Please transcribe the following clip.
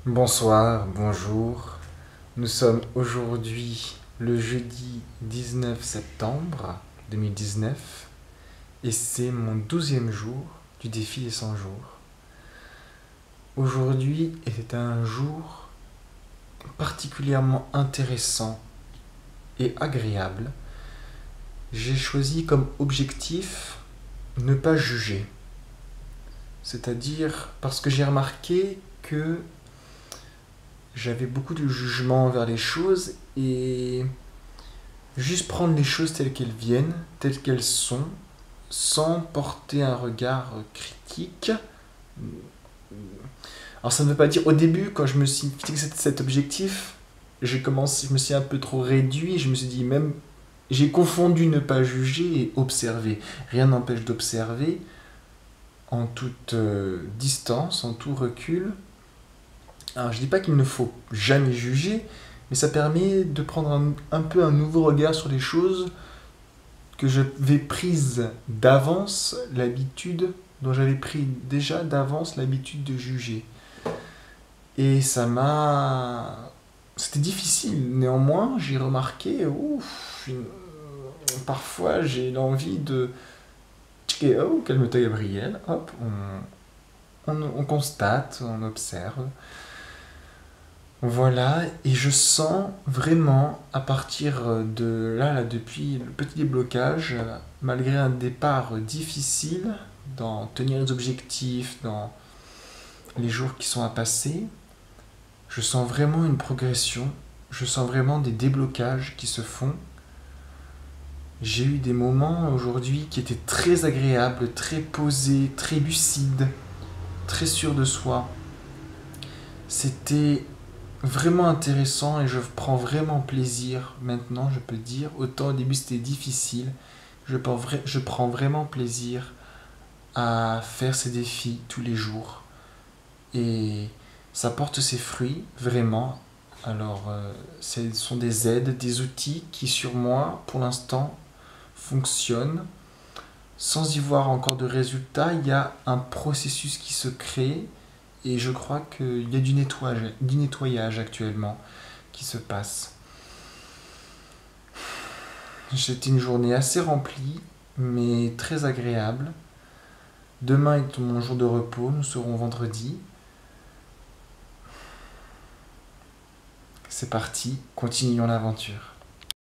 Bonsoir, bonjour. Nous sommes aujourd'hui le jeudi 19 septembre 2019 et c'est mon 12e jour du défi des 100 jours. Aujourd'hui était un jour particulièrement intéressant et agréable. J'ai choisi comme objectif ne pas juger. C'est-à-dire parce que j'ai remarqué que j'avais beaucoup de jugement envers les choses et juste prendre les choses telles qu'elles viennent, telles qu'elles sont, sans porter un regard critique. Alors ça ne veut pas dire au début, quand je me suis fixé cet objectif, je me suis un peu trop réduit, je me suis dit même, j'ai confondu ne pas juger et observer. Rien n'empêche d'observer en toute distance, en tout recul. Alors je dis pas qu'il ne faut jamais juger, mais ça permet de prendre un peu un nouveau regard sur les choses que j'avais prises d'avance l'habitude, dont j'avais pris déjà d'avance l'habitude de juger. Et ça m'a... C'était difficile, néanmoins j'ai remarqué, parfois j'ai l'envie de... Oh, calme-toi Gabriel, hop, on constate, on observe. Voilà, et je sens vraiment à partir de là, depuis le petit déblocage, malgré un départ difficile dans tenir les objectifs, dans les jours qui sont à passer, je sens vraiment une progression, je sens vraiment des déblocages qui se font. J'ai eu des moments aujourd'hui qui étaient très agréables, très posés, très lucides, très sûrs de soi. C'était vraiment intéressant et je prends vraiment plaisir maintenant, je peux dire. Autant au début c'était difficile, je prends vraiment plaisir à faire ces défis tous les jours. Et ça porte ses fruits, vraiment. Alors, ce sont des aides, des outils qui sur moi, pour l'instant, fonctionnent. Sans y voir encore de résultats, il y a un processus qui se crée et je crois qu'il y a du nettoyage actuellement qui se passe. C'était une journée assez remplie, mais très agréable. Demain est mon jour de repos, nous serons vendredi. C'est parti, continuons l'aventure.